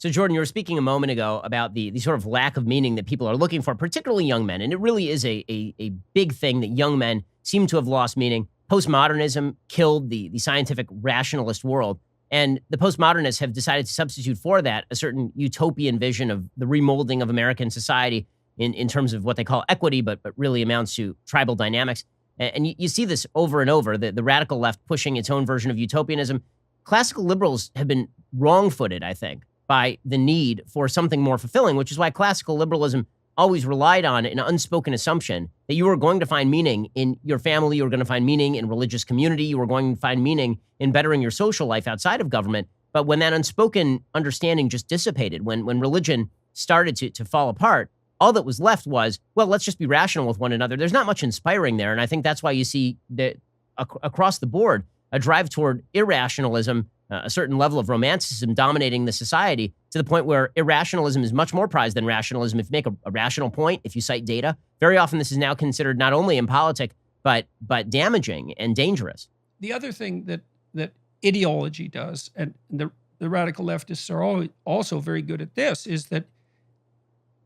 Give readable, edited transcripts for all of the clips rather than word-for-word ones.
So, Jordan, you were speaking a moment ago about the sort of lack of meaning that people are looking for, particularly young men. And it really is a big thing that young men seem to have lost meaning. Postmodernism killed the scientific rationalist world. And the postmodernists have decided to substitute for that a certain utopian vision of the remolding of American society in terms of what they call equity, but really amounts to tribal dynamics. And you see this over and over, the radical left pushing its own version of utopianism. Classical liberals have been wrong-footed, I think, by the need for something more fulfilling, which is why classical liberalism always relied on an unspoken assumption that you were going to find meaning in your family, you were going to find meaning in religious community, you were going to find meaning in bettering your social life outside of government. But when that unspoken understanding just dissipated, when religion started to fall apart, all that was left was, well, let's just be rational with one another. There's not much inspiring there. And I think that's why you see that across the board, a drive toward irrationalism, a certain level of romanticism dominating the society to the point where irrationalism is much more prized than rationalism. If you make a rational point, if you cite data, very often this is now considered not only impolitic, but damaging and dangerous. The other thing that ideology does, and the radical leftists are also very good at this, is that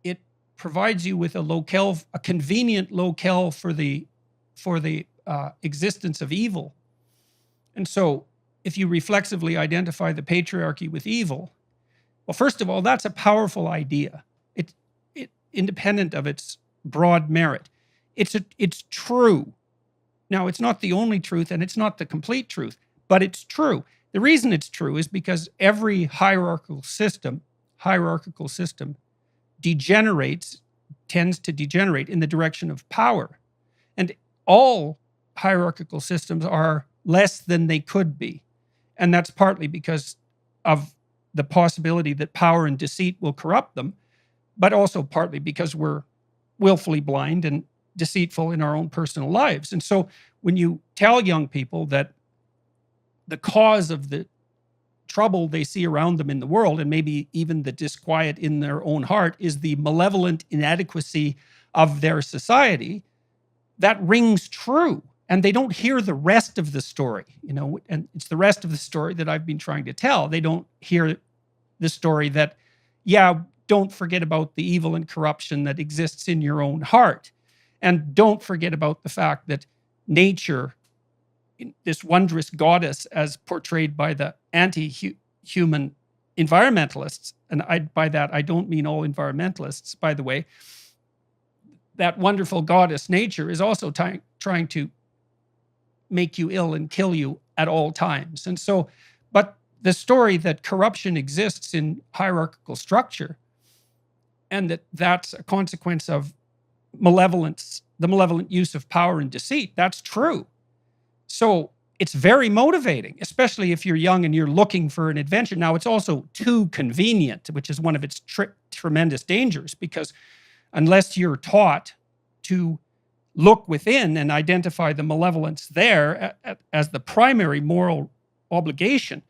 it provides you with a convenient locale for the existence of evil. And so if you reflexively identify the patriarchy with evil, well, first of all, that's a powerful idea. It independent of its broad merit. It's true. Now, it's not the only truth and it's not the complete truth, but it's true. The reason it's true is because every hierarchical system tends to degenerate in the direction of power. And all hierarchical systems are less than they could be. And that's partly because of the possibility that power and deceit will corrupt them, but also partly because we're willfully blind and deceitful in our own personal lives. And so when you tell young people that the cause of the trouble they see around them in the world, and maybe even the disquiet in their own heart, is the malevolent inadequacy of their society, that rings true. And they don't hear the rest of the story, and it's the rest of the story that I've been trying to tell. They don't hear the story that, don't forget about the evil and corruption that exists in your own heart. And don't forget about the fact that nature, this wondrous goddess as portrayed by the anti-human environmentalists, and by that I don't mean all environmentalists, by the way, that wonderful goddess nature is also trying to make you ill and kill you at all times. And so, but the story that corruption exists in hierarchical structure and that's a consequence of malevolence, the malevolent use of power and deceit, that's true. So it's very motivating, especially if you're young and you're looking for an adventure. Now, it's also too convenient, which is one of its tremendous dangers, because unless you're taught to look within and identify the malevolence there as the primary moral obligation,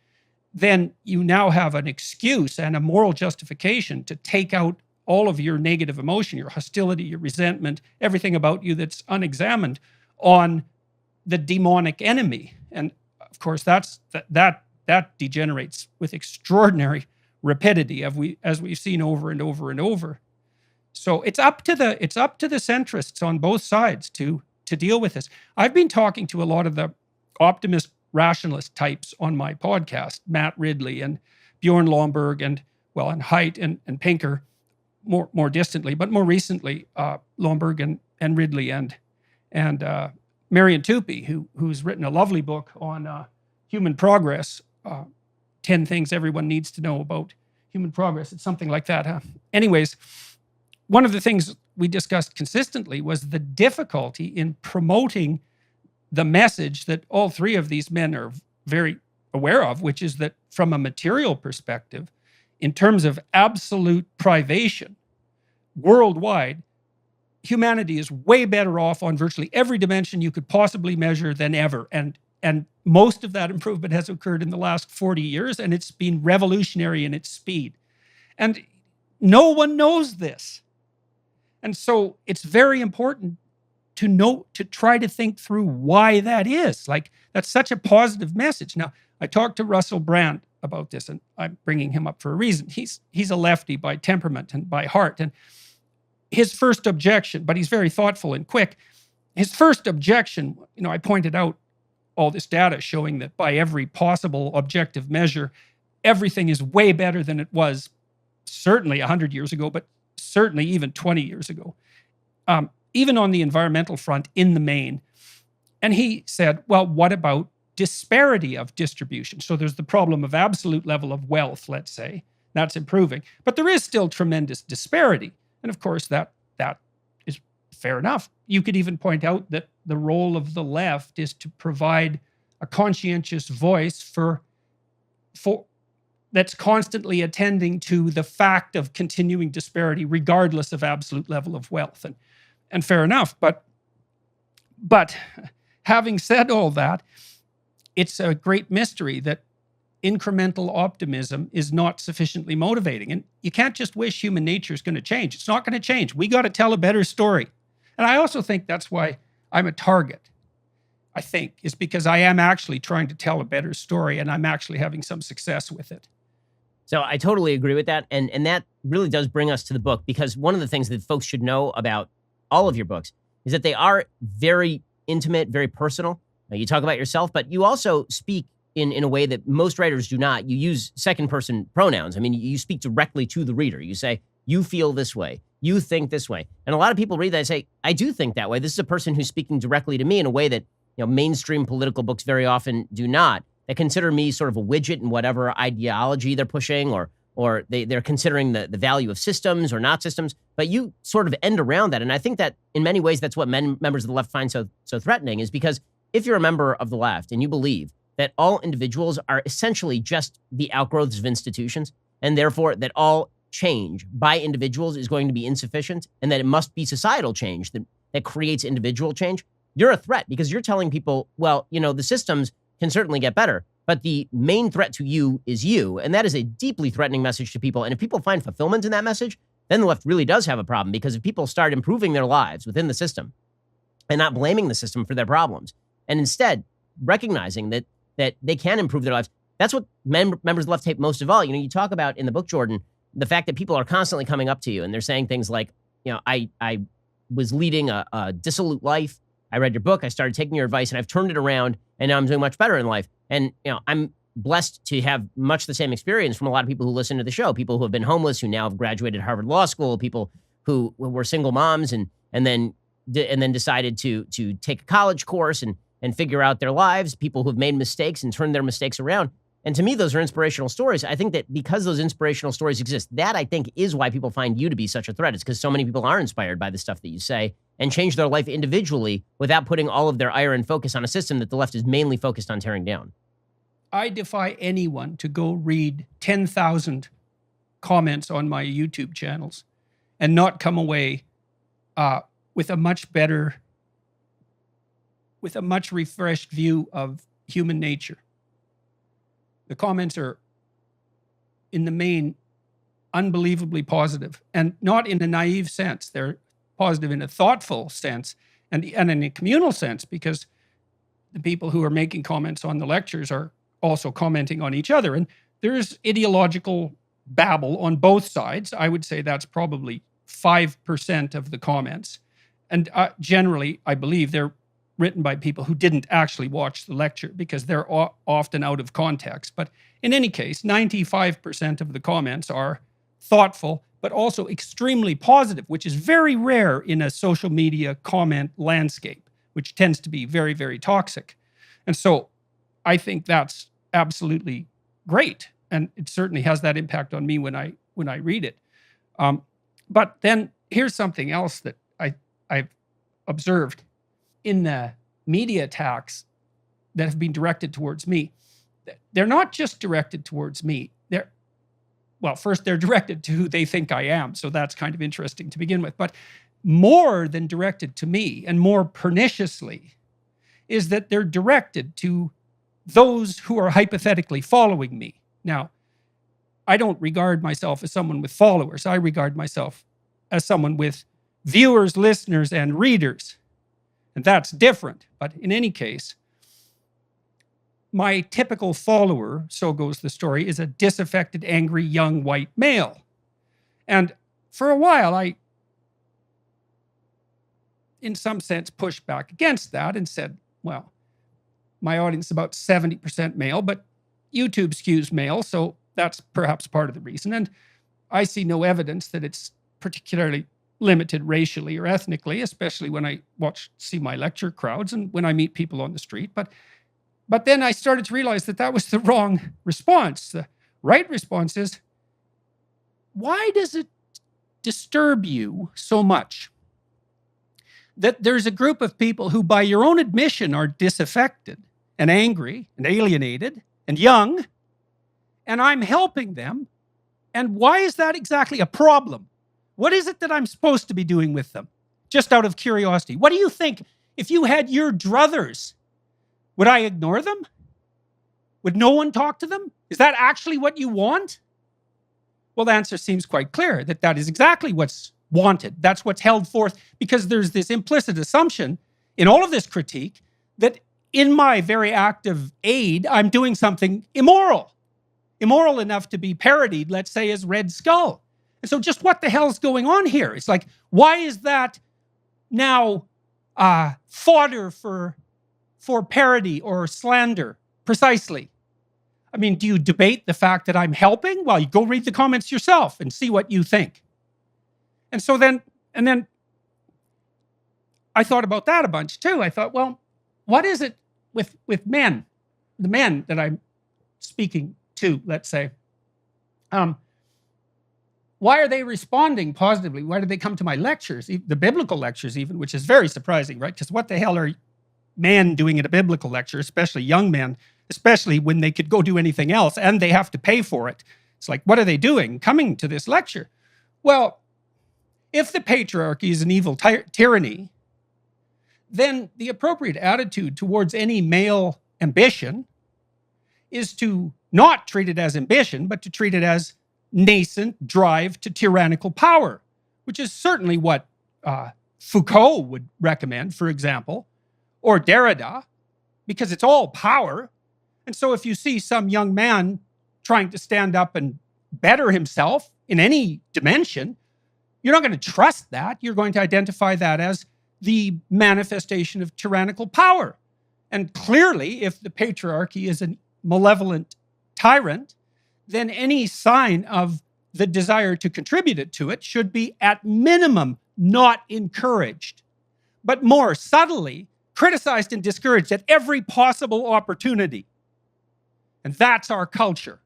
then you now have an excuse and a moral justification to take out all of your negative emotion, your hostility, your resentment, everything about you that's unexamined on the demonic enemy. And of course, that degenerates with extraordinary rapidity, as we've seen over and over and over. So it's up to the centrists on both sides to deal with this. I've been talking to a lot of the optimist rationalist types on my podcast, Matt Ridley and Bjorn Lomborg and Haidt and Pinker more distantly, but more recently Lomborg and Ridley and Marian Tupy, who's written a lovely book on human progress, 10 things everyone needs to know about human progress. It's something like that, huh? Anyways, one of the things we discussed consistently was the difficulty in promoting the message that all three of these men are very aware of, which is that from a material perspective, in terms of absolute privation, worldwide, humanity is way better off on virtually every dimension you could possibly measure than ever. And most of that improvement has occurred in the last 40 years, and it's been revolutionary in its speed. And no one knows this. And so it's very important to try to think through why that is. Like, that's such a positive message. Now, I talked to Russell Brand about this, and I'm bringing him up for a reason. He's a lefty by temperament and by heart, and his first objection, but he's very thoughtful and quick. His first objection, I pointed out all this data showing that by every possible objective measure, everything is way better than it was certainly 100 years ago, but certainly even 20 years ago, even on the environmental front in the main. And he said, well, what about disparity of distribution? So there's the problem of absolute level of wealth, let's say. That's improving. But there is still tremendous disparity. And of course, that is fair enough. You could even point out that the role of the left is to provide a conscientious voice for that's constantly attending to the fact of continuing disparity regardless of absolute level of wealth. And fair enough. But having said all that, it's a great mystery that incremental optimism is not sufficiently motivating. And you can't just wish human nature is going to change. It's not going to change. We got to tell a better story. And I also think that's why I'm a target, I think, is because I am actually trying to tell a better story and I'm actually having some success with it. So I totally agree with that. And that really does bring us to the book, because one of the things that folks should know about all of your books is that they are very intimate, very personal. You talk about yourself, but you also speak in a way that most writers do not. You use second person pronouns. I mean, you speak directly to the reader. You say, you feel this way, you think this way. And a lot of people read that and say, I do think that way. This is a person who's speaking directly to me in a way that mainstream political books very often do not. They consider me sort of a widget in whatever ideology they're pushing, or they're considering the value of systems or not systems. But you sort of end around that. And I think that in many ways, that's what members of the left find so threatening, is because if you're a member of the left and you believe that all individuals are essentially just the outgrowths of institutions, and therefore that all change by individuals is going to be insufficient, and that it must be societal change that creates individual change, you're a threat, because you're telling people, well, the systems can certainly get better, but the main threat to you is you. And that is a deeply threatening message to people. And if people find fulfillment in that message, then the left really does have a problem, because if people start improving their lives within the system and not blaming the system for their problems, and instead recognizing that they can improve their lives, that's what members of the left hate most of all. You talk about in the book, Jordan, the fact that people are constantly coming up to you and they're saying things like, I was leading a dissolute life. I read your book, I started taking your advice, and I've turned it around, and now I'm doing much better in life. And I'm blessed to have much the same experience from a lot of people who listen to the show, people who have been homeless, who now have graduated Harvard Law School, people who were single moms and then decided to take a college course and figure out their lives, people who have made mistakes and turned their mistakes around. And to me, those are inspirational stories. I think that because those inspirational stories exist, that I think is why people find you to be such a threat. It's because so many people are inspired by the stuff that you say and change their life individually without putting all of their ire and focus on a system that the left is mainly focused on tearing down. I defy anyone to go read 10,000 comments on my YouTube channels and not come away with a much refreshed view of human nature. The comments are, in the main, unbelievably positive, and not in a naive sense. They're positive in a thoughtful sense and in a communal sense, because the people who are making comments on the lectures are also commenting on each other. And there's ideological babble on both sides. I would say that's probably 5% of the comments. And generally, I believe they're written by people who didn't actually watch the lecture, because they're often out of context. But in any case, 95% of the comments are thoughtful, but also extremely positive, which is very rare in a social media comment landscape, which tends to be very, very toxic. And so I think that's absolutely great. And it certainly has that impact on me when I read it. But then here's something else that I've observed in the media attacks that have been directed towards me. They're not just directed towards me. First, they're directed to who they think I am. So that's kind of interesting to begin with. But more than directed to me, and more perniciously, is that they're directed to those who are hypothetically following me. Now, I don't regard myself as someone with followers. I regard myself as someone with viewers, listeners, and readers. And that's different. But in any case, my typical follower, so goes the story, is a disaffected, angry, young white male. And for a while, I, in some sense, pushed back against that and said, well, my audience is about 70% male, but YouTube skews male, so that's perhaps part of the reason. And I see no evidence that it's particularly limited racially or ethnically, especially when I see my lecture crowds and when I meet people on the street. But then I started to realize that that was the wrong response. The right response is, why does it disturb you so much that there's a group of people who, by your own admission, are disaffected and angry and alienated and young, and I'm helping them? And why is that exactly a problem? What is it that I'm supposed to be doing with them? Just out of curiosity. What do you think if you had your druthers? Would I ignore them? Would no one talk to them? Is that actually what you want? Well, the answer seems quite clear, that that is exactly what's wanted. That's what's held forth, because there's this implicit assumption in all of this critique that in my very active aid, I'm doing something immoral. Immoral enough to be parodied, let's say, as Red Skull. And so just what the hell's going on here? It's like, why is that now fodder for parody or slander? Precisely. I mean, do you debate the fact that I'm helping? Well, you go read the comments yourself and see what you think. And so then I thought about that a bunch too. I thought, well, what is it with men, the men that I'm speaking to, let's say? Why are they responding positively? Why do they come to my lectures, the biblical lectures even, which is very surprising, right? Because what the hell are men doing at a biblical lecture, especially young men, especially when they could go do anything else and they have to pay for it? It's like, what are they doing coming to this lecture? Well, if the patriarchy is an evil tyranny, then the appropriate attitude towards any male ambition is to not treat it as ambition, but to treat it as nascent drive to tyrannical power, which is certainly what Foucault would recommend, for example, or Derrida, because it's all power. And so if you see some young man trying to stand up and better himself in any dimension, you're not going to trust that. You're going to identify that as the manifestation of tyrannical power. And clearly, if the patriarchy is a malevolent tyrant, then any sign of the desire to contribute to it should be, at minimum, not encouraged, but more subtly criticized and discouraged at every possible opportunity. And that's our culture.